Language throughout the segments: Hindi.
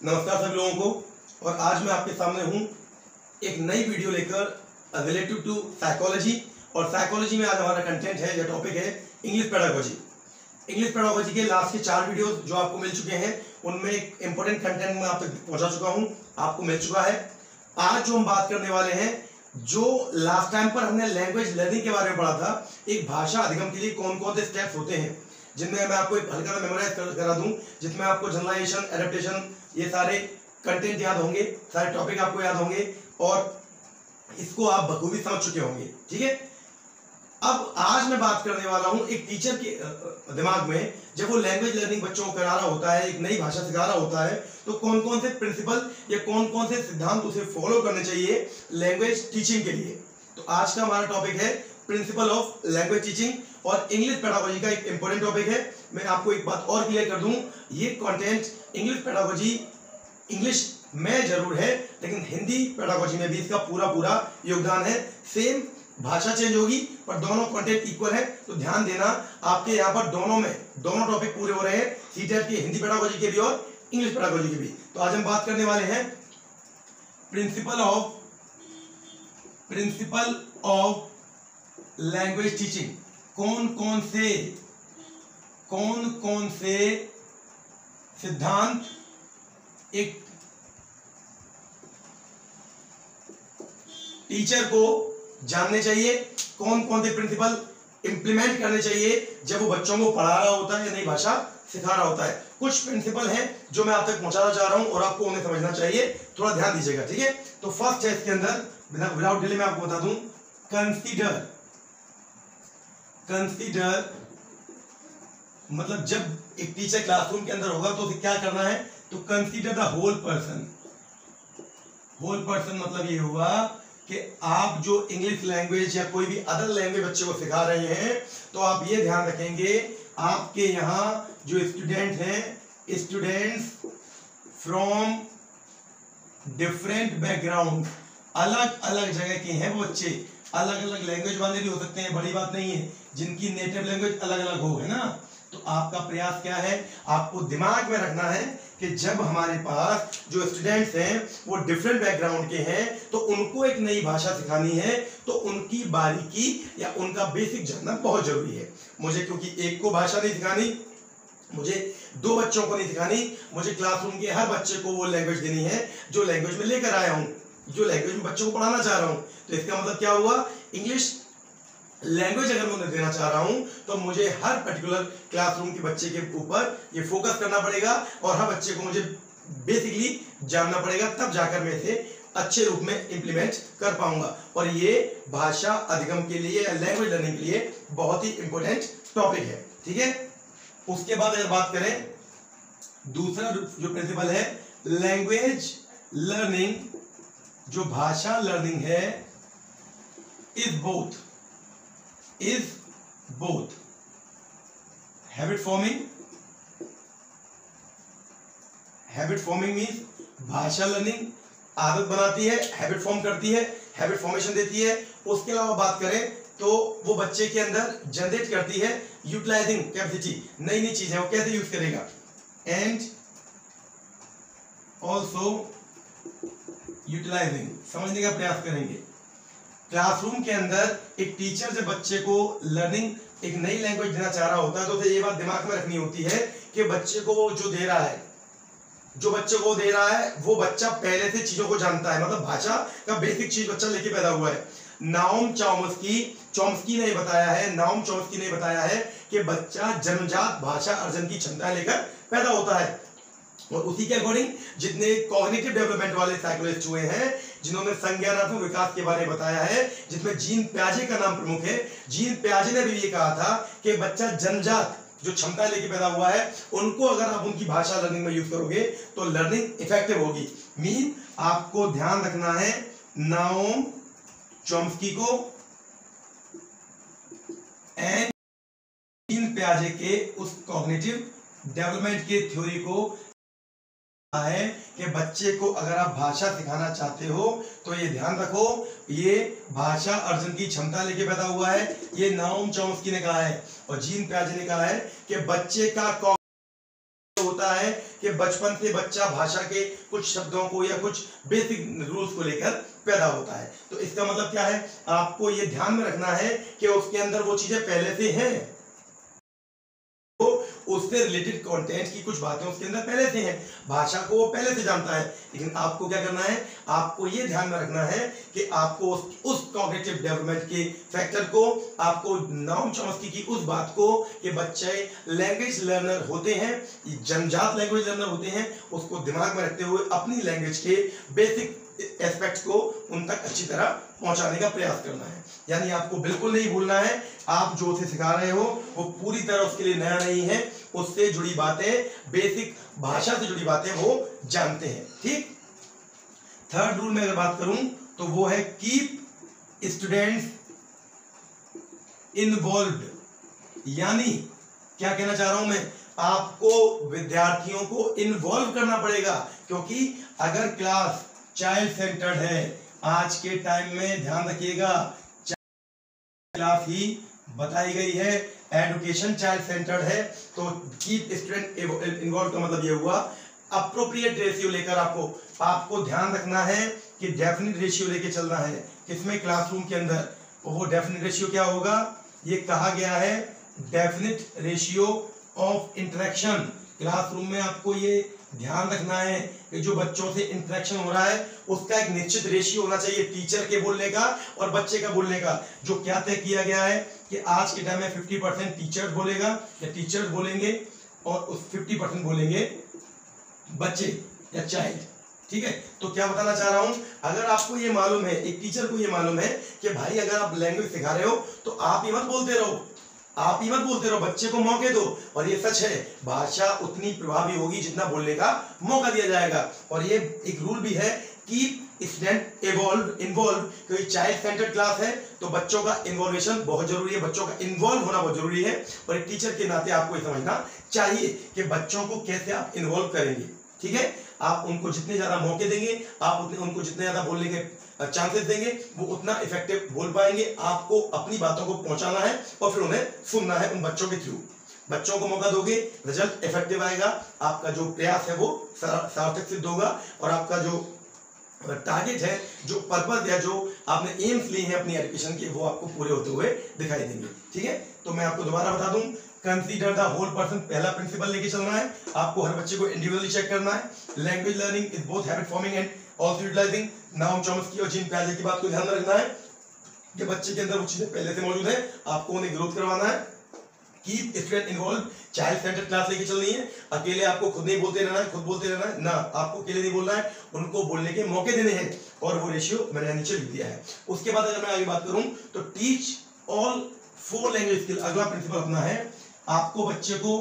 नमस्कार सभी लोगों को। और आज मैं आपके सामने हूँ एक नई वीडियो लेकर रिलेटेड टू साइकोलॉजी। और साइकोलॉजी में आज हमारा कंटेंट है या टॉपिक है इंग्लिश पेडागोजी। इंग्लिश पेडागोजी के लास्ट के 4 वीडियोस जो आपको मिल चुके हैं उनमें एक इंपॉर्टेंट कंटेंट मैं आप तक पहुंचा चुका हूं, आपको मिल चुका है। आज जो हम बात करने वाले हैं, जो लास्ट टाइम पर हमने लैंग्वेज लर्निंग के बारे में पढ़ा था, एक भाषा अधिगम के लिए कौन कौन से स्टेप्स होते हैं, जिनमें मैं आपको एक हल्का मेमोराइज करा दूं, जिसमें आपको जनरलाइजेशन, एडेप्टेशन, ये सारे कंटेंट याद होंगे, सारे टॉपिक आपको याद होंगे और इसको आप बखूबी समझ चुके होंगे। ठीक है, अब आज मैं बात करने वाला हूं एक टीचर के दिमाग में जब वो लैंग्वेज लर्निंग बच्चों को करा रहा होता है, एक नई भाषा सिखा रहा होता है, तो कौन कौन से प्रिंसिपल या कौन कौन से सिद्धांत उसे फॉलो करने चाहिए लैंग्वेज टीचिंग के लिए। तो आज का हमारा टॉपिक है प्रिंसिपल ऑफ लैंग्वेज टीचिंग और इंग्लिश पेडागोजी का एक इंपॉर्टेंट टॉपिक है। मैं आपको एक बात और क्लियर कर दूं, ये कंटेंट इंग्लिश पेडागोजी इंग्लिश में जरूर है, लेकिन हिंदी पेडागोजी में भी इसका पूरा योगदान है। सेम भाषा चेंज होगी पर दोनों कंटेंट इक्वल है, तो ध्यान देना, आपके यहाँ पर दोनों टॉपिक पूरे हो रहे हैं, सीटेट के हिंदी पेडागोजी के भी और इंग्लिश पेडागोजी के भी। तो आज हम बात करने वाले हैं प्रिंसिपल ऑफ लैंग्वेज टीचिंग। कौन कौन से सिद्धांत एक टीचर को जानने चाहिए, कौन कौन से प्रिंसिपल इंप्लीमेंट करने चाहिए जब वो बच्चों को पढ़ा रहा होता है या नई भाषा सिखा रहा होता है। कुछ प्रिंसिपल हैं जो मैं आप तक पहुंचाना चाह रहा हूं और आपको उन्हें समझना चाहिए, थोड़ा ध्यान दीजिएगा। ठीक है, तो फर्स्ट है इसके अंदर, विदाउट डिले मैं आपको बता दूं, कंसीडर मतलब जब एक टीचर क्लासरूम के अंदर होगा तो उसे क्या करना है, तो कंसीडर द होल पर्सन मतलब ये हुआ कि आप जो इंग्लिश लैंग्वेज या कोई भी अदर लैंग्वेज बच्चे को सिखा रहे हैं, तो आप ये ध्यान रखेंगे आपके यहाँ जो स्टूडेंट हैं, स्टूडेंट्स फ्रॉम डिफरेंट बैकग्राउंड, अलग अलग जगह के हैं वो बच्चे, अलग अलग लैंग्वेज वाले भी हो सकते हैं, बड़ी बात नहीं है, जिनकी नेटिव लैंग्वेज अलग अलग हो, है ना। तो आपका प्रयास क्या है, आपको दिमाग में रखना है कि जब हमारे पास जो स्टूडेंट्स हैं वो डिफरेंट बैकग्राउंड के हैं, तो उनको एक नई भाषा सिखानी है, तो उनकी बारीकी या उनका बेसिक जानना बहुत जरूरी है। मुझे क्योंकि एक को भाषा नहीं सिखानी, मुझे 2 बच्चों को नहीं सिखानी, मुझे क्लासरूम के हर बच्चे को वो लैंग्वेज देनी है जो लैंग्वेज में लेकर आया हूँ, जो लैंग्वेज में बच्चों को पढ़ाना चाह रहा हूँ। तो इसका मतलब क्या हुआ, इंग्लिश लैंग्वेज अगर मैं देना चाह रहा हूं तो मुझे हर पर्टिकुलर क्लासरूम के बच्चे के ऊपर ये फोकस करना पड़ेगा और हर बच्चे को मुझे बेसिकली जानना पड़ेगा, तब जाकर मैं इसे अच्छे रूप में इंप्लीमेंट कर पाऊंगा। और ये भाषा अधिगम के लिए या लैंग्वेज लर्निंग के लिए बहुत ही इंपॉर्टेंट टॉपिक है। ठीक है, उसके बाद अगर बात करें, दूसरा जो प्रिंसिपल है लैंग्वेज लर्निंग, जो भाषा लर्निंग है, is both habit forming means भाषा लर्निंग आदत बनाती है, हैबिट फॉर्म करती है, हैबिट फॉर्मेशन देती है। उसके अलावा बात करें तो वो बच्चे के अंदर जनरेट करती है यूटिलाइजिंग कैपेसिटी, नई नई चीजें वो कैसे यूज करेगा, एंड ऑल्सो यूटिलाइजिंग, समझने का प्रयास करेंगे। क्लासरूम के अंदर एक टीचर जब बच्चे को लर्निंग एक नई लैंग्वेज देना चाह रहा होता है, तो उसे ये बात दिमाग में रखनी होती है कि बच्चे को वो जो बच्चे को दे रहा है वो बच्चा पहले से चीजों को जानता है, मतलब भाषा का बेसिक चीज बच्चा लेके पैदा हुआ है। नाओम चॉम्स्की ने बताया है कि बच्चा जन्मजात भाषा अर्जन की क्षमता लेकर पैदा होता है। और उसी के अकॉर्डिंग जितने कॉग्निटिव डेवलपमेंट वाले साइकोलॉजिस्ट हुए हैं, जिन्होंने संज्ञानात्मक विकास के बारे में बताया है, जिसमें जीन प्याजे का नाम प्रमुख है, जीन प्याजे ने भी ये कहा था कि बच्चा जन्मजात जो क्षमता लेके पैदा हुआ है, उनको अगर आप उनकी भाषा लर्निंग में यूज करोगे तो लर्निंग इफेक्टिव होगी। मीन आपको ध्यान रखना है नाओम चॉम्स्की को एंड जीन प्याजे के उस कॉग्निटिव डेवलपमेंट के थ्योरी को है कि बच्चे को अगर आप भाषा सिखाना चाहते हो तो ये ध्यान रखो, ये भाषा अर्जन की क्षमता लेके पैदा हुआ है। ये नाओम चॉम्स्की ने कहा है और जीन प्याजे ने कहा है कि बच्चे का होता है कि बचपन से बच्चा भाषा के कुछ शब्दों को या कुछ बेसिक रूल्स को लेकर पैदा होता है। तो इसका मतलब क्या है, आपको ये ध्यान में रखना है कि उसके अंदर वो चीजें पहले से हैं, उससे रिलेटेड कंटेंट की कुछ बातें उसके अंदर पहले से हैं, भाषा को वो पहले से जानता है। लेकिन आपको क्या करना है, आपको ये ध्यान में रखना है कि आपको उस कॉग्निटिव डेवलपमेंट के फैक्टर को, आपको नाउम चॉम्स्की की उस बात को कि बच्चे लैंग्वेज लर्नर होते हैं, जन्मजात लैंग्वेज लर्नर होते हैं, उसको दिमाग में रखते हुए अपनी लैंग्वेज के बेसिक एस्पेक्ट्स को उन तक अच्छी तरह पहुंचाने का प्रयास करना है। यानी आपको बिल्कुल नहीं भूलना है, आप जो उसे सिखा रहे हो वो पूरी तरह उसके लिए नया नहीं है, उससे जुड़ी बातें, बेसिक भाषा से जुड़ी बातें वो जानते हैं। ठीक। थर्ड रूल में अगर बात करूं तो वो है कीप स्टूडेंट्स इन्वॉल्व्ड। यानी क्या कहना चाह रहा हूं मैं, आपको विद्यार्थियों को इन्वॉल्व करना पड़ेगा, क्योंकि अगर क्लास चाइल्ड सेंटर्ड है, आज के टाइम में ध्यान रखिएगा, क्लास ही बताई गई है, एजुकेशन चाइल्ड सेंटर्ड है, तो कीप स्टूडेंट इन्वॉल्व का मतलब ये हुआ अप्रोप्रिएट रेशियो लेकर आपको ध्यान रखना है कि डेफिनिट रेशियो लेके चलना है किसमें, क्लासरूम के अंदर। वो डेफिनिट रेशियो क्या होगा, ये कहा गया है definite ratio of interaction. Classroom में आपको ये ध्यान रखना है कि जो बच्चों से इंटरेक्शन हो रहा है उसका एक निश्चित रेशियो होना चाहिए, टीचर के बोलने का और बच्चे का बोलने का। जो क्या तय किया गया है कि आज के टाइम में 50% टीचर बोलेगा या टीचर बोलेंगे और उस 50% बोलेंगे बच्चे या चाइल्ड। ठीक है। तो क्या बताना चाह रहा हूं, अगर आपको ये मालूम है, एक टीचर को ये मालूम है कि भाई अगर आप लैंग्वेज सिखा रहे हो तो आप ही मत बोलते रहो, आप ही मत बोलते रहो, बच्चे को मौके दो। और ये सच है, भाषा उतनी प्रभावी होगी जितना बोलने का मौका दिया जाएगा। और ये एक रूल भी है कि स्टूडेंट इन्वॉल्व, क्योंकि चाइल्ड सेंटर्ड क्लास है तो बच्चों का इन्वॉल्वेशन बहुत जरूरी है, बच्चों का इन्वॉल्व होना बहुत जरूरी है। और एक टीचर के नाते आपको ये समझना चाहिए कि बच्चों को कैसे आप इन्वॉल्व करेंगे। ठीक है। आप उनको जितने ज्यादा मौके देंगे, आप उनको जितने ज्यादा बोलने के चांसेस देंगे, वो उतना इफेक्टिव बोल पाएंगे। आपको अपनी बातों को पहुंचाना है और फिर उन्हें सुनना है उन बच्चों के थ्रू। बच्चों को मौका दोगे, रिजल्ट इफेक्टिव आएगा, आपका जो प्रयास है वो सार्थक सिद्ध होगा और आपका जो टारगेट है, जो पर्पस है, जो आपने एम्स लिए हैं अपनी एजुकेशन के, वो आपको पूरे होते हुए दिखाई देंगे। ठीक है। तो मैं आपको दोबारा बता दूं, कंसीडर द होल पर्सन पहला प्रिंसिपल लेके चलना है, आपको हर बच्चे को इंडिविजुअली चेक करना है। Language learning is both habit forming and also utilizing. Noam Chomsky और जीन पियाजे की बात को ध्यान में रखना है कि बच्चे के अंदर वो चीजें पहले से मौजूद है, आपको उन्हें ग्रोथ करवाना है। Keep student involve, child centred class लेके चलनी है। अकेले आपको खुद नहीं बोलते रहना है, खुद बोलते रहना है ना, आपको अकेले नहीं बोलना है, उनको बोलने के मौके देने हैं। और वो रेशियो मैंने नीचे लिख दिया है। उसके बाद अगर मैं आगे बात करूं तो टीच ऑल 4 लैंग्वेज स्किल, अगला प्रिंसिपल अपना है, आपको बच्चे को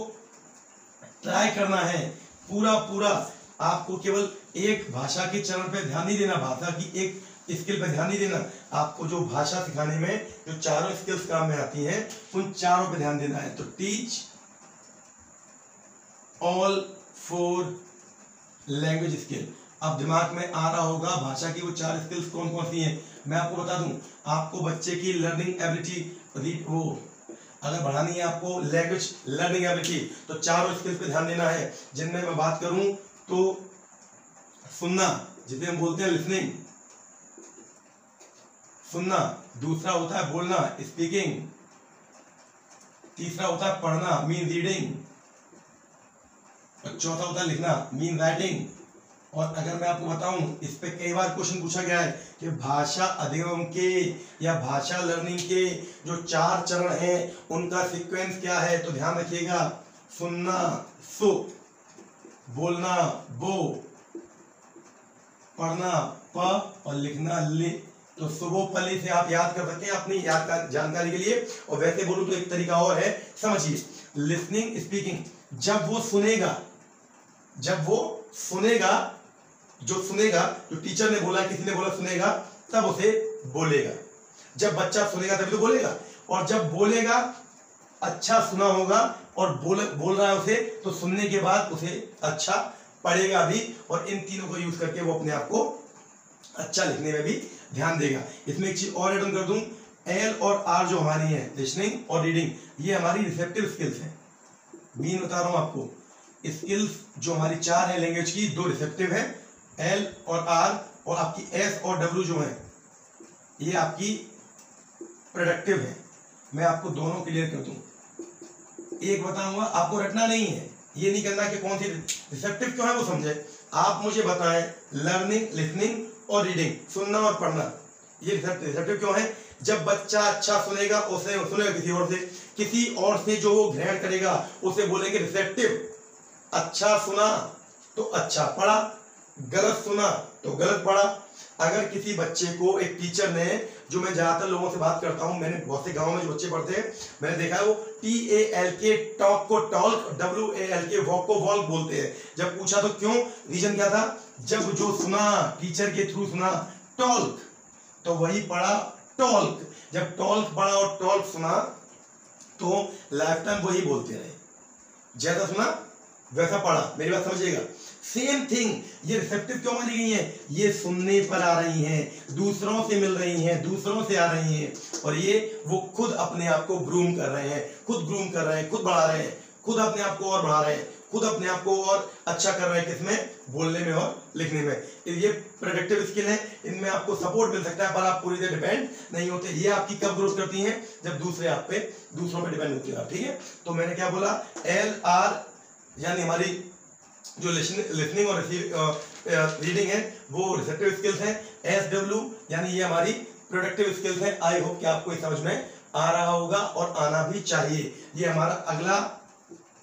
ट्राई करना है पूरा आपको केवल एक भाषा के चरण पे ध्यान नहीं देना, भाषा की एक स्किल पे ध्यान नहीं देना, आपको जो भाषा सिखाने में जो चारों स्किल्स काम में आती हैं उन चारों पे ध्यान देना है। तो टीच ऑल 4 लैंग्वेज स्किल। अब दिमाग में आ रहा होगा भाषा की वो 4 स्किल्स कौन कौन सी हैं। मैं आपको बता दूं, आपको बच्चे की लर्निंग एबिलिटी वो अगर बढ़ानी है, आपको लैंग्वेज लर्निंग एबिलिटी, तो चारों स्किल्स पे ध्यान देना है, जिनमें मैं बात करूं तो सुनना, जिसे हम बोलते हैं लिसनिंग, सुनना। दूसरा होता है बोलना, स्पीकिंग। तीसरा होता है पढ़ना, मीन रीडिंग। और चौथा होता है लिखना, मीन राइटिंग। और अगर मैं आपको बताऊं, इस पे कई बार क्वेश्चन पूछा गया है कि भाषा अधिगम के या भाषा लर्निंग के जो 4 चरण हैं उनका सीक्वेंस क्या है। तो ध्यान रखिएगा, सुनना सु, बोलना बो, पढ़ना प और लिखना लि। तो सुबोपली से आप याद कर सकते हैं अपनी याद का जानकारी के लिए। और वैसे बोलूं तो एक तरीका और है, समझिए, लिसनिंग स्पीकिंग, जब वो सुनेगा, जो टीचर ने बोला, किसी ने बोला सुनेगा, तब उसे बोलेगा। जब बच्चा सुनेगा तभी तो बोलेगा, और जब बोलेगा अच्छा सुना होगा और बोल रहा है उसे, तो सुनने के बाद उसे अच्छा पढ़ेगा भी। और इन तीनों को यूज करके वो अपने आप को अच्छा लिखने में भी ध्यान देगा। इसमें एक चीज और ऐड ऑन कर दूं, एल और आर जो हमारी है, लिसनिंग और रीडिंग, ये हमारी रिसेप्टिव स्किल्स हैं। मीन बता रहा हूं आपको, स्किल्स जो हमारी 4 है लैंग्वेज की, 2 रिसेप्टिव है L और R, और आपकी S और W जो है ये आपकी प्रोडक्टिव है। मैं आपको दोनों क्लियर कर दूं, एक बताऊंगा, आपको रटना नहीं है, ये नहीं करना कि कौन सी रिसेप्टिव क्यों है वो समझे। आप मुझे बताएं लर्निंग, लिसनिंग और रीडिंग, सुनना और पढ़ना, ये रिसेप्टिव क्यों है? जब बच्चा अच्छा सुनेगा उसे सुनेगा किसी और से जो वो ग्रहण करेगा उसे बोलेंगे रिसेप्टिव। अच्छा सुना तो अच्छा पढ़ा, गलत सुना तो गलत पढ़ा। अगर किसी बच्चे को एक टीचर ने, जो मैं ज्यादातर लोगों से बात करता हूं, मैंने बहुत से गांव में जो बच्चे पढ़ते हैं मैंने देखा है वो TALK टॉक को टॉल्क, WALK वॉक को वॉल्क बोलते हैं। जब पूछा तो क्यों, रीजन क्या था? जब जो सुना टीचर के थ्रू सुना टॉल्क तो वही पढ़ा टॉल्क, जब टॉल्क पढ़ा और टॉल्क सुना तो लाइफ टाइम वही बोलते रहे, ज्यादा सुना वैसा पढ़ा। मेरी बात समझिएगा। सेम थिंग ये रिसेप्टिव क्यों मानी गई है? ये सुनने पर आ रही हैं, दूसरों से मिल रही हैं, दूसरों से आ रही हैं, और ये वो खुद अपने आप को ग्रूम कर रहे हैं, खुद ग्रूम कर रहे हैं, खुद बढ़ा रहे हैं, खुद अपने आप को और बढ़ा रहे हैं, खुद अपने आप को और अच्छा कर रहे हैं। किसमें? बोलने में और लिखने में। ये प्रोडक्टिव स्किल है, इनमें आपको सपोर्ट मिल सकता है पर आप पूरी तरह डिपेंड नहीं होते। ये आपकी कब ग्रोथ करती हैं? जब दूसरे आप पे, दूसरों पे डिपेंड होती है। ठीक है, तो मैंने क्या बोला, LR यानी हमारी जो लिसनिंग और रीडिंग है वो रिसेप्टिव स्किल्स हैं। SW यानी ये हमारी प्रोडक्टिव स्किल्स हैं। आई होप कि आपको ये समझ में आ रहा होगा और आना भी चाहिए। ये हमारा अगला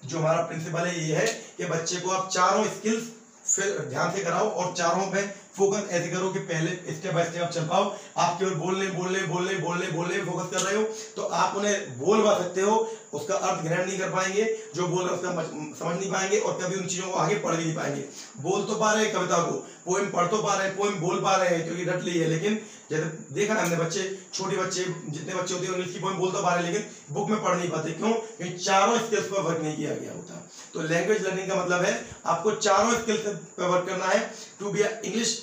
जो हमारा प्रिंसिपल है ये है कि बच्चे को आप चारों स्किल्स फिर ध्यान से कराओ और चारों पे फोकस ऐसे करो कि पहले स्टेप बाय स्टेप आप चल पाओ। आप केवल बोलने बोलने बोलने बोलने बोलने फोकस कर रहे हो तो आप उन्हें बोल पा सकते हो, उसका अर्थ ग्रहण नहीं कर पाएंगे, जो बोल रहे हैं उसका समझ नहीं पाएंगे और कभी उन चीजों को आगे पढ़ भी नहीं पाएंगे। बोल तो पा रहे हैं कविता को, पोएम पढ़ तो पा रहे हैं, पोएम बोल पा रहे हैं क्योंकि रट ली है, लेकिन जैसे देखा ना हमने बच्चे, छोटे बच्चे जितने बच्चे होते हैं इंग्लिश की पोएम बोल तो पा रहे हैं लेकिन बुक में पढ़ नहीं पाते। क्यों? क्योंकि चारों स्किल्स पर वर्क नहीं किया गया होता। तो लैंग्वेज लर्निंग का मतलब है आपको चारों स्किल्स पर वर्क करना है टू बी इंग्लिश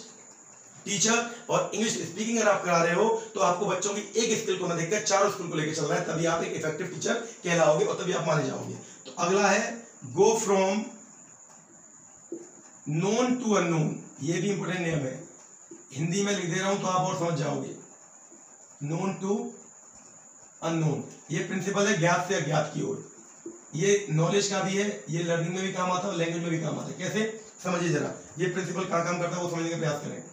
टीचर। और इंग्लिश स्पीकिंग अगर आप करा रहे हो तो आपको बच्चों की एक स्किल को ना देखकर चारों स्किल को लेकर चल रहा है, तभी आप एक इफेक्टिव टीचर कहलाओगे और तभी आप माने जाओगे। तो अगला है go from known to unknown. ये भी इंपोर्टेंट नियम है, हिंदी में लिख दे रहा हूं तो आप और समझ जाओगे। नोन टू अननोन ये प्रिंसिपल है ज्ञात से अज्ञात की ओर। ये नॉलेज का भी है, ये लर्निंग में भी काम आता है, लैंग्वेज में भी काम आता है। कैसे? समझिए जरा, ये प्रिंसिपल कहां काम करता है वो समझने का प्रयास करें।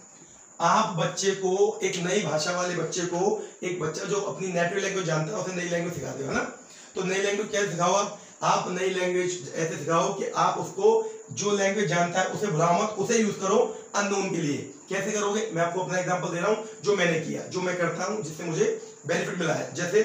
आप बच्चे को, एक नई भाषा वाले बच्चे को, एक बच्चा जो अपनी नेटिव लैंग्वेज जानता है उसे नई लैंग्वेज सिखाते हो ना, तो नई लैंग्वेज कैसे सिखाओ? आप नई लैंग्वेज ऐसे सिखाओ कि आप उसको जो लैंग्वेज जानता है उसे भुलाओ मत, उसे यूज करो अननोन के लिए। कैसे करोगे? मैं आपको अपना एग्जांपल दे रहा हूं जो मैंने किया, जो मैं करता हूं, जिससे मुझे बेनिफिट मिला है। जैसे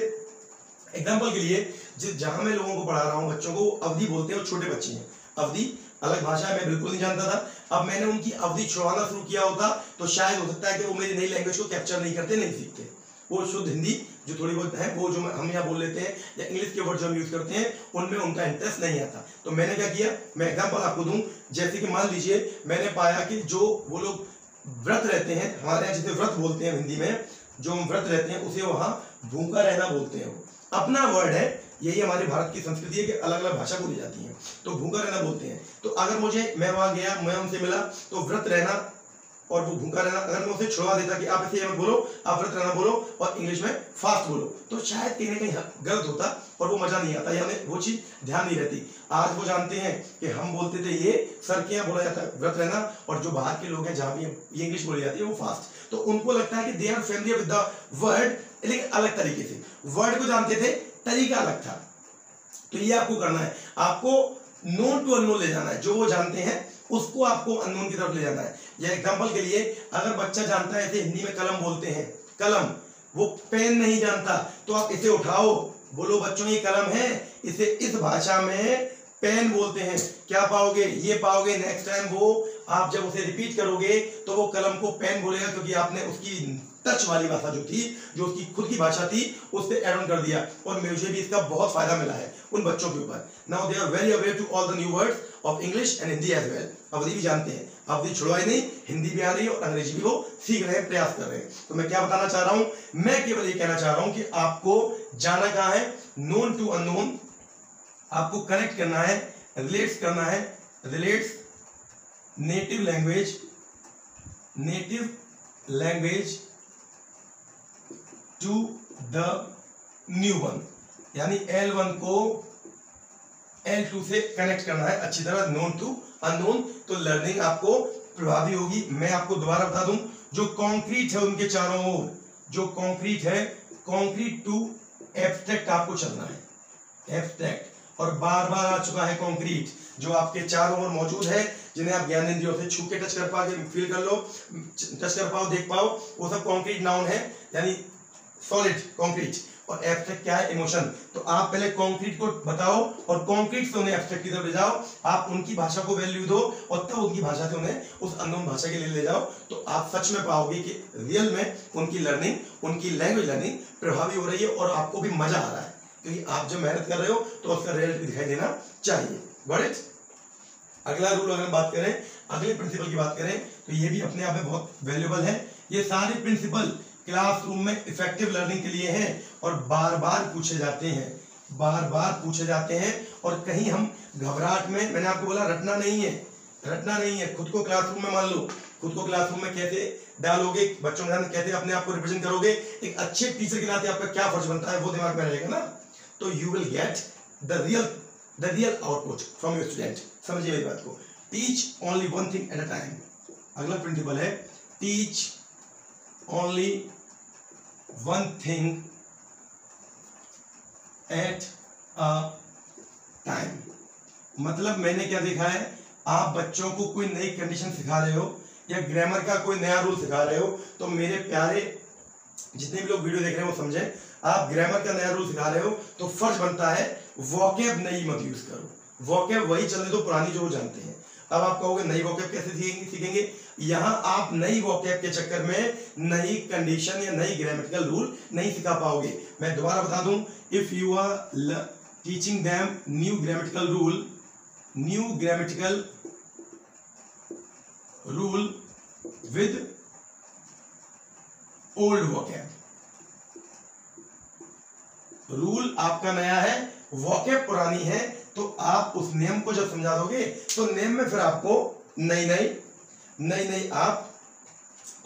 एग्जांपल के लिए जहां मैं लोगों को पढ़ा रहा हूं, बच्चों को अवधि बोलते हैं और छोटे बच्चे हैं, अवधि अलग भाषा है, मैं बिल्कुल नहीं जानता था। अब मैंने उनकी अवधि छुड़वाना शुरू किया होता तो शायद हो सकता है कि वो मेरी नई लैंग्वेज को कैप्चर नहीं करते, नहीं सीखते। वो शुद्ध हिंदी जो थोड़ी बहुत है, वो जो हम यहाँ बोल लेते हैं, या इंग्लिश के वर्ड जो हम यूज करते हैं, उनमें उनका इंटरेस्ट नहीं आता। तो मैंने क्या किया, मैं एग्जांपल आपको दूं। जैसे कि मान लीजिए मैंने पाया कि जो वो लोग व्रत रहते हैं, हमारे यहाँ जिसे व्रत बोलते हैं हिंदी में, जो हम व्रत रहते हैं उसे वहां भूखा रहना बोलते हैं। वो अपना वर्ड है, यही हमारे भारत की संस्कृति है कि अलग अलग भाषा बोली जाती है, तो भूखा रहना बोलते हैं। तो अगर मैं वहां गया, मैं उनसे मिला, तो व्रत रहना और वो भूखा रहना, अगर मैं उसे छुड़वा देता कि आप ऐसे मत बोलो, आप व्रत रहना बोलो और इंग्लिश में फास्ट बोलो, तो शायद कहीं ना कहीं गलत होता और वो मजा नहीं आता, या हमें वो चीज ध्यान नहीं रहती। आज वो जानते हैं कि हम बोलते थे ये सर के यहाँ बोला जाता है व्रत रहना, और जो बाहर के लोग हैं जहाँ भी ये इंग्लिश बोली जाती है वो फास्ट, तो उनको लगता है कि they are familiar with the word, लेकिन अलग तरीके से वर्ड को जानते थे, तरीका अलग था। तो ये आपको करना है, आपको नोन टू अननोन ले जाना है, जो वो जानते हैं उसको आपको अननोन की तरफ ले जाना है। या एग्जांपल के लिए अगर बच्चा जानता है, हिंदी में कलम बोलते हैं, कलम, वो पेन नहीं जानता, तो आप इसे उठाओ, बोलो बच्चों ये कलम है, इसे इस भाषा में पेन बोलते हैं, क्या पाओगे? ये पाओगे। नेक्स्ट टाइम वो आप जब उसे रिपीट करोगे तो वो कलम को पेन बोलेगा, क्योंकि आपने उसकी टच वाली भाषा जो थी, जो उसकी खुद की भाषा थी, उससे ऐड ऑन कर दिया। और मुझे भी इसका बहुत फायदा मिला है उन बच्चों के ऊपर। Now they are very aware to all the new words of English and Hindi as well. Awadhi भी जानते हैं, अवधि छुड़वाई नहीं, हिंदी भी आ रही है और अंग्रेजी भी वो सीख रहे हैं, प्रयास कर रहे हैं। तो मैं क्या बताना चाह रहा हूं, मैं केवल ये कहना चाह रहा हूं कि आपको जाना कहां है, नोन टू अननोन। आपको कनेक्ट करना है, रिलेट करना है relates native language to the new one, यानी L1 को L2 से कनेक्ट करना है अच्छी तरह, नोन टू अननोन, तो लर्निंग आपको प्रभावी होगी। मैं आपको दोबारा बता दूं, जो कॉन्क्रीट है उनके चारों ओर, जो कॉन्क्रीट है, कॉन्क्रीट टू एब्स्ट्रैक्ट आपको चलना है, एब्स्ट्रैक्ट, और बार बार आ चुका है कॉन्क्रीट जो आपके चारों ओर मौजूद है, जिन्हें आप ज्ञानेंद्रियों से छू के टच कर पाओगे, फील कर लो, टच कर पाओ, देख पाओ, वो सब कॉन्क्रीट नाउन है, यानी सॉलिड कॉन्क्रीट। और एब्स्ट्रैक्ट क्या है? इमोशन। तो आप पहले कॉन्क्रीट को बताओ और कॉन्क्रीट से उन्हें एब्स्ट्रैक्ट की तरफ ले जाओ, आप उनकी भाषा को वैल्यू दो और तब उनकी भाषा से उन्हें उस अननोन भाषा के लिए ले जाओ, तो आप सच में पाओगे कि रियल में उनकी लर्निंग, उनकी लैंग्वेज लर्निंग प्रभावी हो रही है और आपको भी मजा आ रहा है, क्योंकि आप जब मेहनत कर रहे हो तो उसका रिजल्ट भी दिखाई देना चाहिए। Got it? अगला रूल अगर बात करें, अगले प्रिंसिपल की बात करें, तो ये भी अपने आप में बहुत वैल्यूएबल है। ये सारे प्रिंसिपल क्लासरूम में इफेक्टिव लर्निंग के लिए हैं और बार बार पूछे जाते हैं, बार बार पूछे जाते हैं। और कहीं हम घबराहट में, मैंने आपको बोला रटना नहीं है, खुद को क्लासरूम में मान लो, खुद को क्लासरूम में कैसे डालोगे, बच्चों के सामने कैसे अपने आप को रिप्रेजेंट करोगे, एक अच्छे टीचर के नाते आपका क्या फर्ज बनता है वो दिमाग में रहेगा ना, तो you will get the real output from your student. समझिए मेरी बात को। Teach only one thing at a time, अगला प्रिंसिपल है, teach only one thing at a time. मतलब मैंने क्या देखा है, आप बच्चों को कोई नई कंडीशन सिखा रहे हो या ग्रामर का कोई नया रूल सिखा रहे हो, तो मेरे प्यारे जितने भी लोग वीडियो देख रहे हैं वो समझें, आप ग्रामर का नया रूल सिखा रहे हो तो फर्ज बनता है वोकैब नई मत यूज करो, वोकैब वही चलने दो पुरानी जो वो जानते हैं। अब आप कहोगे नई वोकैब कैसे सीखेंगे? यहां आप नई वोकैब के चक्कर में नई कंडीशन या नई ग्रामेटिकल रूल नहीं सिखा पाओगे। मैं दोबारा बता दूं, if you are teaching them new grammatical rule with old vocab, rule आपका नया है, वोकैब पुरानी है, तो आप उस नियम को जब समझा दोगे तो नियम में फिर आपको नई आप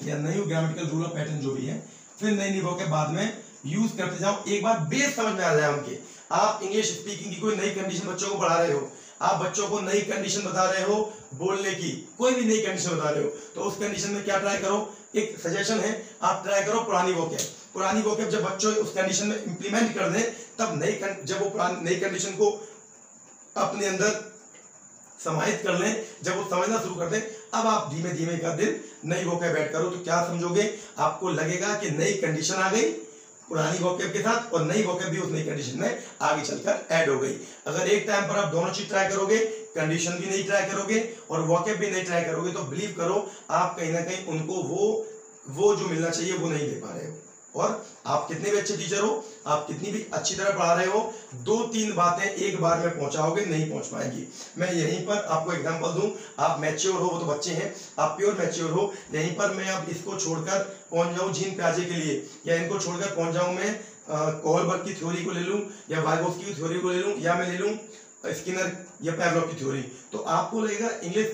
या नई ग्रामेटिकल रूल और पैटर्न जो भी है, फिर नई वोकैब बाद में यूज करते जाओ। एक बार बेस समझ में आ जाए उनके, आप इंग्लिश स्पीकिंग की कोई नई कंडीशन बच्चों को पढ़ा रहे हो, आप बच्चों को नई कंडीशन बता रहे हो बोलने की, कोई भी नई कंडीशन बता रहे हो, तो उस कंडीशन में क्या ट्राई करो, एक सजेशन है, आप ट्राई करो पुरानी वोकैब जब बच्चों उस कंडीशन में इंप्लीमेंट कर दें, तब जब वो नई कंडीशन को अपने अंदर समाहित कर लें, जब वो समझना शुरू कर दें, अब आप धीमे धीमे का दिन नई वोकैब ऐड करो, तो क्या समझोगे, आपको लगेगा कि नई कंडीशन आ गई पुरानी वोकैब के साथ और नई वोकैब भी उस नई कंडीशन में आगे चलकर ऐड हो गई। अगर एक टाइम पर आप दोनों चीज ट्राई करोगे, कंडीशन भी नहीं ट्राई करोगे और वोकैब भी नहीं ट्राई करोगे, तो बिलीव करो आप कहीं ना कहीं उनको वो जो मिलना चाहिए वो नहीं दे पा रहे हो। और आप कितने भी अच्छे टीचर हो, आप कितनी भी अच्छी तरह पढ़ा रहे हो, 2-3 बातें एक बार में पहुंचाओगे नहीं पहुंच पाएंगी। मैं यहीं पर आपको एग्जांपल दूं, आप मैच्योर हो, वो तो बच्चे हैं, आप प्योर मैच्योर हो, यहीं पर मैं अब इसको छोड़कर पहुंच जाऊं जीन प्याजे के लिए, या इनको छोड़कर पहुंच जाऊं मैं कोहलबर्ग की थ्योरी को ले लूं या वाइगोत्स्की की थ्योरी को ले लूं, या मैं ले लूं स्किनर या पैवलोव की थ्योरी, तो आपको लगेगा इंग्लिश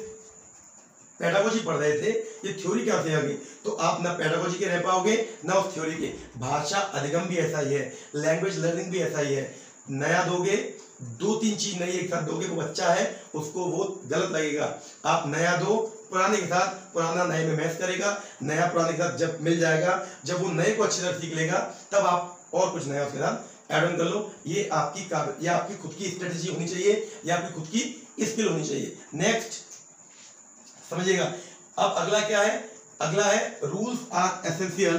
पेडागोजी पढ़ रहे थे, ये थ्योरी क्या से आ गई, तो आप ना पेडागोजी के रह पाओगे ना उस थ्योरी के। भाषा अधिगम भी ऐसा ही है, लैंग्वेज लर्निंग भी ऐसा ही है, नया दोगे, 2-3 चीज नई एक साथ दोगे, वो बच्चा है उसको वो गलत लगेगा। आप नया दो, पुराने के साथ, पुराना नए में मैच करेगा, नया पुराने के साथ जब मिल जाएगा, जब वो नए को अच्छी तरह सीख लेगा, तब आप और कुछ नया उसके साथ ऐड ऑन कर लो। ये आपकी खुद की स्ट्रेटेजी होनी चाहिए, या आपकी खुद की स्किल होनी चाहिए। नेक्स्ट समझिएगा। अब अगला क्या है, अगला है रूल्स आर एसेंशियल,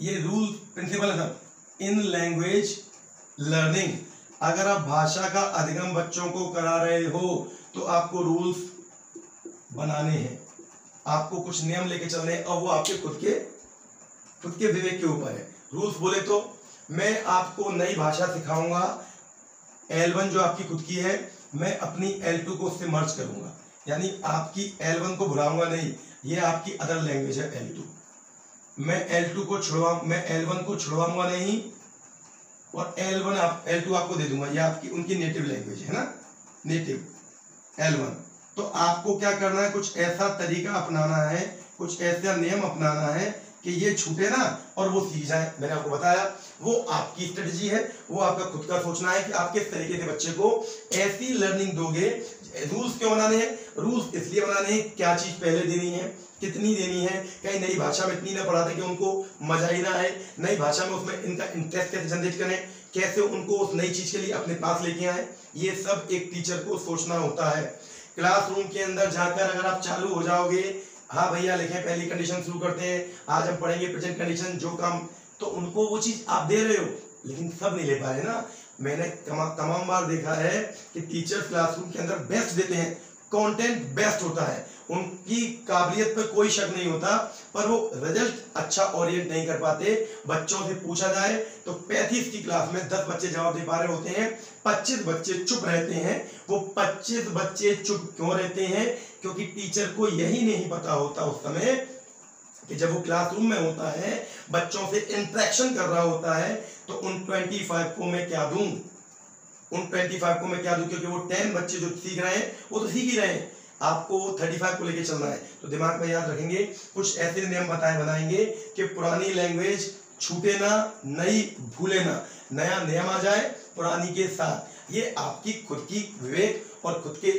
ये रूल प्रिंसिपल है इन लैंग्वेज लर्निंग। अगर आप भाषा का अधिगम बच्चों को करा रहे हो तो आपको रूल्स बनाने हैं, आपको कुछ नियम लेके चलने हैं, और वो आपके खुद के विवेक के ऊपर है। रूल्स बोले तो मैं आपको नई भाषा सिखाऊंगा, L1 जो आपकी खुद की है, मैं अपनी L2 को उससे मर्ज करूंगा, यानी आपकी L1 को भुलाऊंगा नहीं, ये आपकी अदर लैंग्वेज है L2। मैं L1 को छुड़वाऊंगा नहीं, और L1 L2 आपको दे दूंगा, ये आपकी उनकी नेटिव लैंग्वेज है ना, नेटिव L1। तो आपको क्या करना है, कुछ ऐसा तरीका अपनाना है, कुछ ऐसा नियम अपनाना है कि ये छूटे ना और वो सीख जाए। मैंने आपको बताया वो आपकी स्ट्रेटजी है, वो आपका खुद का सोचना है कि आप किस तरीके से बच्चे को ऐसी लर्निंग दोगे। रूल्स क्यों बनाने हैं, रूल्स इसलिए बनाने हैं क्या चीज पहले देनी है, कितनी देनी है, कहीं नई भाषा में इतनी ना पढ़ा दें कि उनको मजा ही ना आए, नई भाषा में उसमें इनका इंटरेस्ट कैसे जनरेट करें, कैसे उनको उस नई चीज के लिए अपने पास लेके आए, ये सब एक टीचर को सोचना होता है। क्लासरूम के अंदर जाकर अगर आप चालू हो जाओगे, हाँ भैया लिखें पहली कंडीशन शुरू करते हैं, आज हम पढ़ेंगे प्रेजेंट कंडीशन जो काम, तो उनको वो चीज आप दे रहे हो लेकिन सब नहीं ले पा रहे ना। मैंने तमाम बार देखा है कि टीचर्स क्लासरूम के अंदर बेस्ट देते हैं, कंटेंट बेस्ट होता है, उनकी काबिलियत पर कोई शक नहीं होता, पर वो रिजल्ट अच्छा ओरिएंट नहीं कर पाते। बच्चों से पूछा जाए तो 35 की क्लास में 10 बच्चे जवाब दे पा रहे होते हैं, 25 बच्चे चुप रहते हैं। वो 25 बच्चे चुप क्यों रहते हैं, क्योंकि टीचर को यही नहीं पता होता उस समय कि जब वो क्लासरूम में होता है, बच्चों से इंटरेक्शन कर रहा होता है, तो उन 25 को मैं क्या दूं, क्योंकि वो 10 बच्चे जो सीख रहे हैं वो तो सीख ही रहे हैं, आपको 35 को लेके चलना है। तो दिमाग में याद रखेंगे, कुछ ऐसे नियम बनाएंगे कि पुरानी लैंग्वेज छूटे ना, नई भूले ना, नया नियम आ जाए पुरानी के साथ। ये आपकी खुद की विवेक और खुद के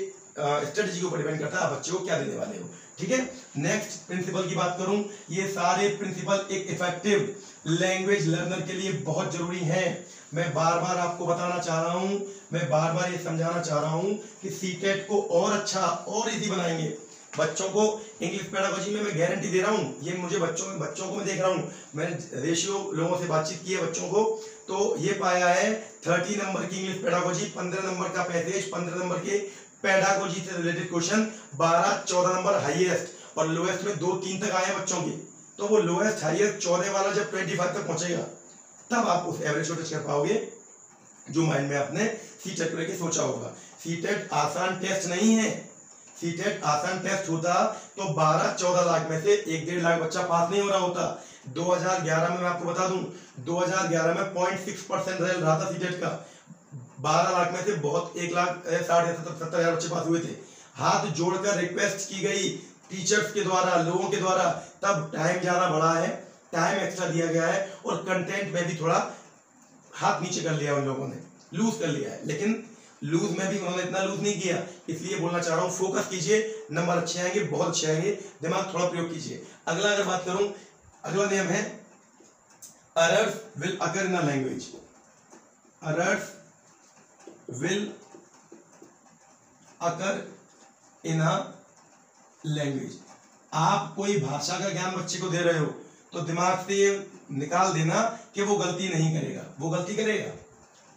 स्ट्रेटजी के ऊपर डिपेंड करता है, आप बच्चे को क्या देने वाले हो। ठीक है, नेक्स्ट प्रिंसिपल की बात करूं, ये सारे प्रिंसिपल एक इफेक्टिव लैंग्वेज लर्नर के लिए बहुत जरूरी हैं। मैं बार बार आपको बताना चाह रहा हूं, मैं बार बार ये समझाना चाह रहा हूं कि सीटेट को और अच्छा और इजी बनाएंगे। बच्चों को इंग्लिश पेडागोजी में मैं गारंटी दे रहा हूं, ये मुझे बच्चों को मैं देख रहा हूं, मैंने रेशियो लोगों से बातचीत की है बच्चों को, तो ये पाया है 30 नंबर की इंग्लिश पेडागोजी, 15 नंबर का पैसेज, 15 नंबर के पेडागोजी से रिलेटेड क्वेश्चन, 12-14 नंबर हाईएस्ट, और लोएस्ट में 2-3 तक आए बच्चों के। तो वो लोएस्ट हाईएस्ट 14 वाला जब 25 तक पहुंचेगा तब आप उस एवरेज को टच कर पाओगे जो माइंड में आपने सीटेट को लेके सोचा होगा। सीटेट आसान टेस्ट नहीं है, सीटेट आसान टेस्ट होता तो 12-14 लाख में से 1-1.5 लाख बच्चा पास नहीं हो रहा होता। 2011 में मैं आपको बता दूं, 2011 में 0.6% रिजल्ट रहा था सीटेट का, 12 लाख में से बहुत 1,60,000-70,000 बच्चे पास हुए थे। हाथ जोड़कर रिक्वेस्ट की गई टीचर्स के द्वारा, लोगों के द्वारा, तब टाइम ज्यादा बढ़ा है, टाइम एक्स्ट्रा दिया गया है, और कंटेंट में भी थोड़ा हाथ नीचे कर लिया उन लोगों ने, लूज कर लिया है, लेकिन लूज में भी उन्होंने इतना लूज नहीं किया। इसलिए बोलना चाह रहा हूं, फोकस कीजिए, नंबर अच्छे आएंगे, बहुत अच्छे आएंगे, दिमाग थोड़ा प्रयोग कीजिए। अगला अगर बात करूं, अगला नियम है errors will occur in a language, errors will occur in a language. आप कोई भाषा का ज्ञान बच्चे को दे रहे हो तो दिमाग से ये निकाल देना कि वो गलती नहीं करेगा, वो गलती करेगा,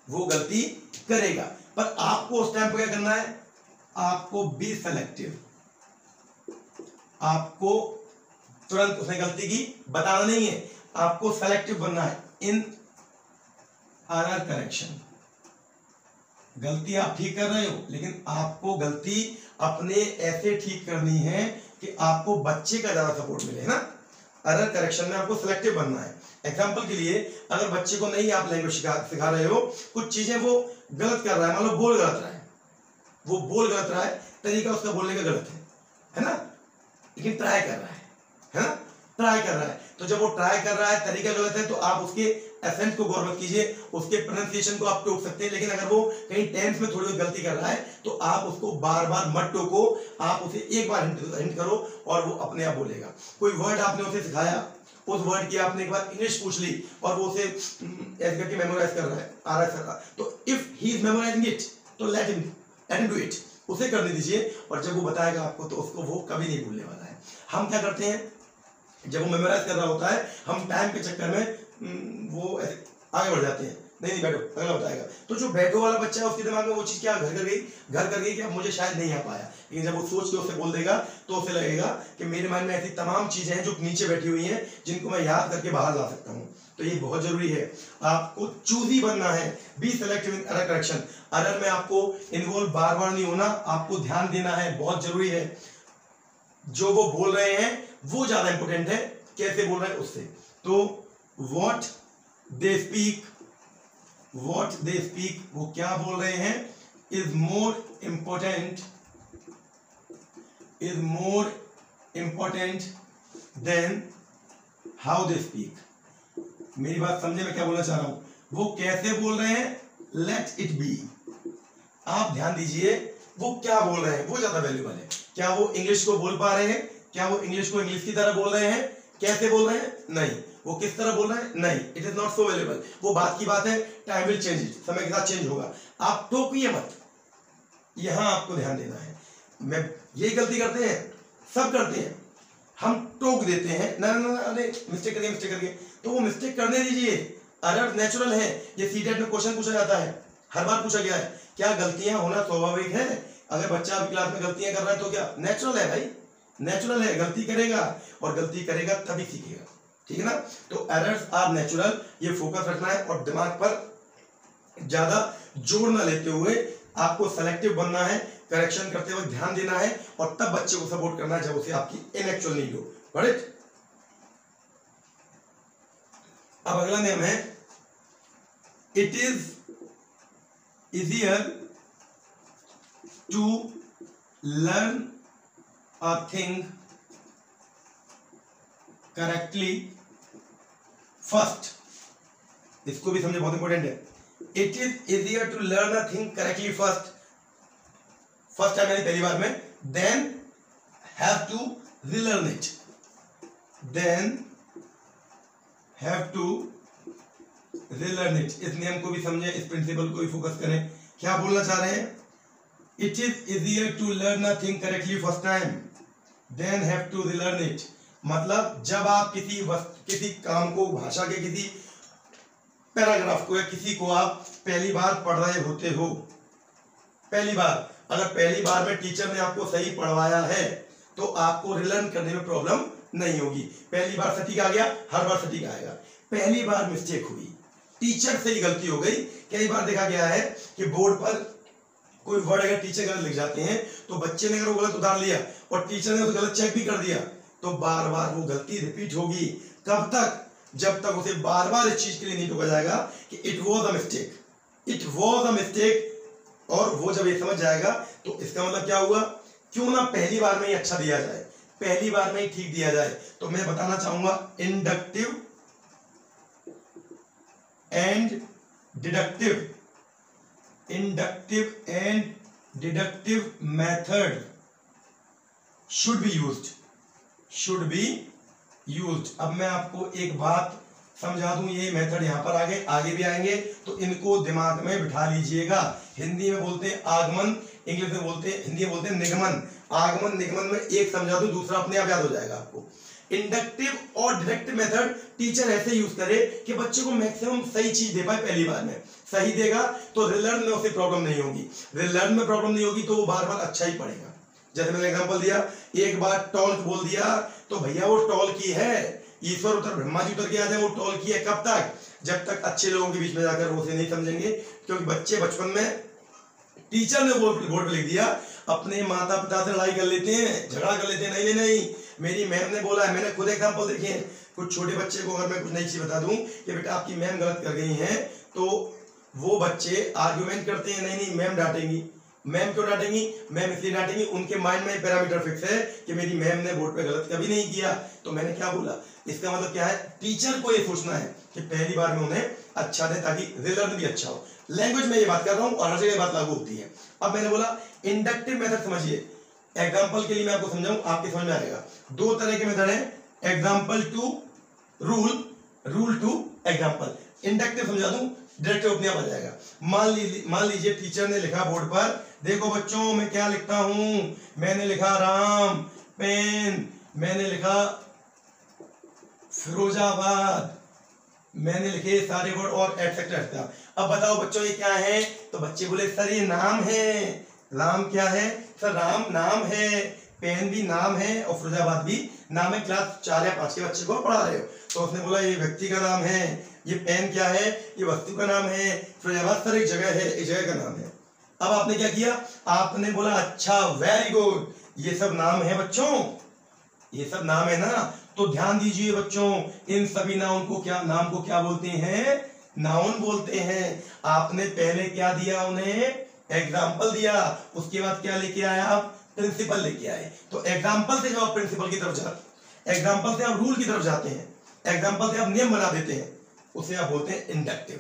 वो गलती करेगा, पर आपको उस टाइम पर क्या करना है, आपको बी सेलेक्टिव, आपको तुरंत उसने गलती की बताना नहीं है, आपको सेलेक्टिव बनना है इन एरर करेक्शन। गलती आप ठीक कर रहे हो, लेकिन आपको गलती अपने ऐसे ठीक करनी है कि आपको बच्चे का ज्यादा सपोर्ट मिले, है ना। एरर करेक्शन में आपको सिलेक्टिव बनना है। एग्जांपल के लिए, अगर बच्चे को नहीं आप लैंग्वेज सिखा रहे हो, कुछ चीजें वो गलत कर रहा है, मान लो बोल गलत रहा है, वो बोल गलत रहा है, तरीका उसका बोलने का गलत है ना, लेकिन ट्राई कर रहा है ना, ट्राई कर रहा है, तो जब वो ट्राई कर रहा है, तरीका गलत है, तो आप उसके एसेंट को गौर मत कीजिए, उसके प्रोनाउंसिएशन को आप टोक सकते हैं, लेकिन अगर वो कहीं टेंस में थोड़ी बहुत गलती कर रहा है तो आप उसको बार बार मत टोको, आप उसे एक बार हिंट करो और वो अपने आप बोलेगा। कोई वर्ड आपने उसे सिखाया, उस वर्ड की आपने एक बार इंग्लिश पूछ ली और वो उसे ऐसे करके मेमोराइज कर रहा है, तो if he is memorising it तो लेट हिम डू इट, उसे करने दीजिए, और जब वो बताएगा आपको तो उसको वो कभी नहीं भूलने वाला है। हम क्या करते हैं, जब वो मेमोराइज कर रहा होता है, हम टाइम के चक्कर में वो आगे बढ़ जाते हैं, नहीं बैठो अगला बताएगा, तो जो बैठो वाला बच्चा है उसके दिमाग में वो चीज क्या घर कर गई कि अब मुझे शायद नहीं आ पाया, लेकिन जब वो सोच के उसे बोल देगा तो उसे लगेगा कि मेरे माइंड में ऐसी तमाम चीजें हैं जो नीचे बैठी हुई हैं जिनको मैं याद करके बाहर ला सकता हूँ। तो ये बहुत जरूरी है, आपको चूजी बनना है, be selective in error correction. Error में आपको इन्वॉल्व बार बार नहीं होना, आपको ध्यान देना है, बहुत जरूरी है। जो वो बोल रहे हैं वो ज्यादा इंपोर्टेंट है, कैसे बोल रहे हैं उससे। तो what they speak what they speak, वो क्या बोल रहे हैं, is more important than how they speak. मेरी बात समझे मैं क्या बोलना चाह रहा हूं, वो कैसे बोल रहे हैं, let it be. आप ध्यान दीजिए वो क्या बोल रहे हैं वो ज्यादा वैल्यूबल है। क्या वो इंग्लिश को बोल पा रहे हैं, क्या वो इंग्लिश को इंग्लिश की तरह बोल रहे हैं, कैसे बोल रहे हैं, नहीं। वो किस तरह बोल रहे हैं, नहीं। It is not so valuable. वो बात की बात है, टाइम विल चेंज इट, समय के साथ चेंज होगा। आप टोकिए मत, यहां आपको ध्यान देना है। मैं यही गलती करते हैं, सब करते हैं, हम टोक देते हैं, ना ना ना अरे मिस्टेक करके, तो वो मिस्टेक करने दीजिए, एरर नेचुरल है। ये सीटेट में क्वेश्चन पूछा जाता है, हर बार पूछा गया है, क्या गलतियां होना स्वाभाविक है? अगर बच्चा अभी क्लास में गलतियां कर रहा है तो क्या नेचुरल है भाई, नेचुरल है, गलती करेगा और गलती करेगा तभी सीखेगा, ठीक है ना। तो एरर्स आर नेचुरल, ये फोकस रखना है और दिमाग पर ज्यादा जोर न लेते हुए आपको सेलेक्टिव बनना है, करेक्शन करते वक्त ध्यान देना है और तब बच्चे को सपोर्ट करना है जब उसे आपकी इनएक्चुअल नीड हो। करेक्ट। अब अगला नियम है, it is easier to learn a thing correctly first. इसको भी समझे, बहुत इंपॉर्टेंट है। It is easier to learn a thing correctly first time यानी पहली बार में, then have to relearn it, relearn it। इस नियम को भी समझे, इस प्रिंसिपल को भी फोकस करें। क्या बोलना चाह रहे हैं, it is easier to learn a thing correctly first time than have to relearn it. मतलब जब आप किसी काम को, भाषा के किसी पैराग्राफ को या किसी को आप पहली बार पढ़ रहे होते हो, पहली बार, अगर पहली बार में टीचर ने आपको सही पढ़वाया है तो आपको रिलर्न करने में प्रॉब्लम नहीं होगी। पहली बार सटीक आ गया, हर बार सटीक आएगा। पहली बार मिस्टेक हुई, टीचर से ही गलती हो गई। कई बार देखा गया है कि बोर्ड पर कोई वर्ड अगर टीचर गलत लिख जाते हैं तो बच्चे ने अगर वो गलत उतार लिया और टीचर ने उसे गलत चेक भी कर दिया तो बार बार वो गलती रिपीट होगी। कब तक, जब तक उसे बार बार इस चीज के लिए नहीं टोका जाएगा कि इट वॉज अ मिस्टेक, और वो जब ये समझ जाएगा तो इसका मतलब क्या हुआ, क्यों ना पहली बार में ही अच्छा दिया जाए, पहली बार में ही ठीक दिया जाए। तो मैं बताना चाहूंगा inductive and deductive method should be used. अब मैं आपको एक बात समझा दूं, ये मेथड यहां पर आगे भी आएंगे तो इनको दिमाग में बिठा लीजिएगा। हिंदी में बोलते हैं आगमन, इंग्लिश में बोलते हैं, हिंदी में बोलते हैं निगमन। आगमन निगमन में एक समझा दूं, दूसरा अपने आप याद हो जाएगा आपको। इंडक्टिव और डिडक्टिव मेथड टीचर ऐसे यूज करे कि बच्चे को मैक्सिमम सही चीज दे पाए। पहली बार में सही देगा तो रिलर्न में उसे प्रॉब्लम नहीं होगी, रिलर्न में प्रॉब्लम नहीं होगी तो वो बार बार अच्छा ही पढ़ेगा। जैसे मैंने एग्जांपल दिया, एक बार टॉल बोल दिया तो भैया वो टॉल की है, ईश्वर उतर ब्रह्मा जी उतर के आ जाए, वो टॉल की है। कब तक, जब तक अच्छे लोगों के बीच में जाकर वो उसे नहीं समझेंगे। क्योंकि बच्चे बचपन में टीचर ने बोर्ड पे लिख दिया, अपने माता पिता से लड़ाई कर लेते हैं, झगड़ा कर लेते हैं, नहीं मेरी मैम ने बोला है। मैंने खुद एग्जांपल देखे हैं। कुछ छोटे बच्चे को अगर मैं कुछ नई चीज बता दूं कि बेटा आपकी मैम गलत कर गई हैं तो वो बच्चे आर्ग्यूमेंट करते हैं, नहीं मैम डांटेंगी। मैम क्यों डांटेंगी, मैम इसलिए डांटेंगी, उनके माइंड में पैरामीटर फिक्स है कि मेरी मैम ने बोर्ड पे गलत कभी नहीं किया। तो मैंने क्या बोला, इसका मतलब क्या है, टीचर को ये सोचना है कि पहली बार में उन्हें अच्छा दे ताकि रिलर्न भी अच्छा हो। लैंग्वेज में ये बात कर रहा हूं और हर जगह बात लागू होती है। अब मैंने बोला इंडक्टिव मेथड समझिए, एग्जाम्पल के लिए मैं आपको समझाऊं, आपके समझ में आएगा। दो तरह के मेथड है, example to rule, rule to example. Inductive समझा दूं, डायरेक्ट अपने आप आ जाएगा। मान लीजिए टीचर ने लिखा बोर्ड पर, देखो बच्चों मैं क्या लिखता हूं, मैंने लिखा राम पेन, मैंने लिखा फिरोजाबाद, मैंने लिखे सारे वर्ड और एटसेट्रा। अब बताओ बच्चों ये क्या है, तो बच्चे बोले सर ये नाम है। राम क्या है सर, राम नाम है, पेन भी नाम है और फिरोजाबाद भी नाम है। क्लास 4 या 5 के बच्चे को पढ़ा रहे हो तो उसने बोला ये व्यक्ति का नाम है, ये पेन क्या है, ये वस्तु का नाम है, फिरोजाबाद सर एक जगह है, एक जगह का नाम है। अब आपने क्या किया, आपने बोला अच्छा वेरी गुड, ये सब नाम है बच्चों, ये सब नाम है ना। तो ध्यान दीजिए बच्चों, इन सभी नाम को क्या बोलते हैं, नाउन बोलते हैं। आपने पहले क्या दिया उन्हें, एग्जाम्पल दिया, उसके बाद क्या लेके आया आप, प्रिंसिपल लेके आए। तो एग्जाम्पल से जब आप प्रिंसिपल की तरफ जाते, एग्जाम्पल से आप रूल की तरफ जाते हैं, एग्जाम्पल से आप नियम बना देते हैं, उसे आप बोलते हैं इंडक्टिव।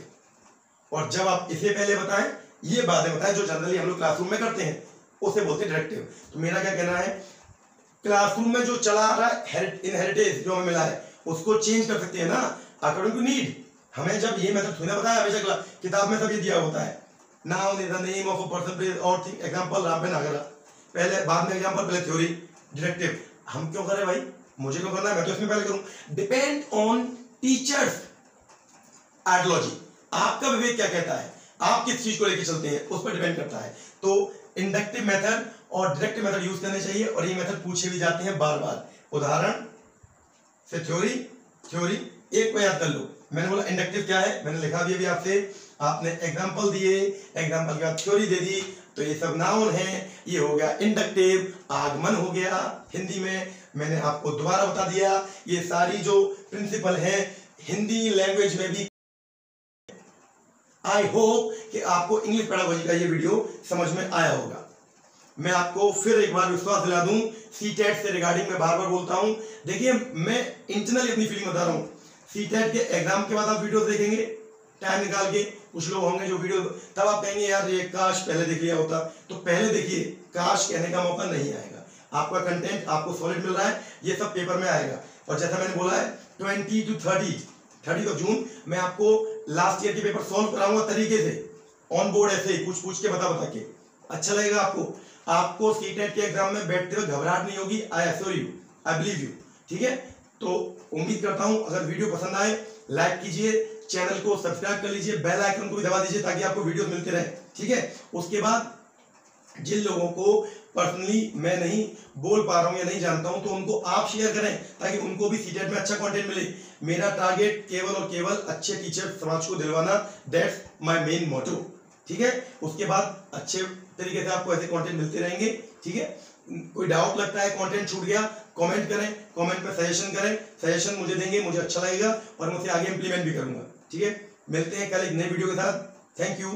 और जब आप इसे पहले बताएं, ये बातें बताएं जो जनरली हम लोग क्लासरूम में करते हैं, उसे बोलते हैं डायरेक्टिव। तो मेरा क्या कहना है, क्लासरूम में जो चला आ रहा है इनहेरिटेंस जो हमें मिला है, उसको चेंज कर सकते हैं ना अकॉर्डिंग टू नीड। हमें जब ये मेथड थोड़ा बताया, हमेशा किताब में सब ये दिया होता है, noun is the name of a person, place और थिंग, एग्जांपल रामपेन आगरा, पहले बाद में एग्जांपल, पहले थ्योरी, डायरेक्टिव। हम क्यों कर रहे हैं भाई, मुझे क्यों करना है, मैं तो इसमें पहले करूं। डिपेंड ऑन टीचर्स आइडियोलॉजी, आपका विवेक क्या कहता है, आप किस चीज को लेकर चलते हैं, उस पर डिपेंड करता है। तो इंडक्टिव मेथड और डायरेक्टिव मेथड यूज करने चाहिए, और ये मेथड पूछे भी जाते हैं बार बार। उदाहरण से थ्योरी एक को याद कर लो। मैंने बोला इंडक्टिव क्या है, मैंने लिखा भी अभी आपसे, आपने एग्जांपल दिए, एग्जांपल के बाद थ्योरी दे दी, तो ये सब नाउन है, ये हो गया इंडक्टिव, आगमन हो गया हिंदी में। मैंने आपको दोबारा बता दिया, ये सारी जो प्रिंसिपल है हिंदी लैंग्वेज में भी। आई होप कि आपको इंग्लिश पेडागोजी का ये वीडियो समझ में आया होगा। मैं आपको फिर एक बार विश्वास दिला दूं, सीटेट से रिगार्डिंग मैं बार बार बोलता हूं, देखिए मैं इंटरनली अपनी फीलिंग बता रहा हूं। सीटेट के एग्जाम के बाद आप वीडियो देखेंगे टाइम निकाल के, कुछ लोग होंगे जो वीडियो, तब आप कहेंगे यार ये काश पहले देख लिया होता। तो पहले देखिए, काश कहने का मौका नहीं आएगा। आपका कंटेंट आपको सॉलिड मिल रहा है, ये सब पेपर में आएगा। और जैसा मैंने बोला है 20 to 30 of जून मैं आपको लास्ट ईयर के पेपर सॉल्व कराऊंगा तरीके से, ऑन बोर्ड ऐसे ही पूछ के बता के। अच्छा लगेगा आपको सीटेट के एग्जाम में बैठते हुए घबराहट नहीं होगी। I assure you, I believe you. ठीक है, तो उम्मीद करता हूं अगर वीडियो पसंद आए लाइक कीजिए, चैनल को सब्सक्राइब कर लीजिए, बेल आइकन को भी दबा दीजिए ताकि आपको वीडियो मिलते रहे। ठीक है, उसके बाद जिन लोगों को पर्सनली मैं नहीं बोल पा रहा हूं या नहीं जानता हूं, तो उनको आप शेयर करें ताकि उनको भी सीटेट में अच्छा कंटेंट मिले। मेरा टारगेट केवल और केवल अच्छे टीचर समाज को दिलवाना, दैट्स माय मेन मोटो। ठीक है, उसके बाद अच्छे तरीके से आपको ऐसे कंटेंट मिलते रहेंगे। ठीक है, कोई डाउट लगता है, कंटेंट छूट गया, कमेंट करें, कमेंट में सजेशन करें, सजेशन मुझे देंगे, मुझे अच्छा लगेगा और मैं उसे आगे इंप्लीमेंट भी करूंगा। ठीक है, मिलते हैं कल एक नए वीडियो के साथ। Thank you.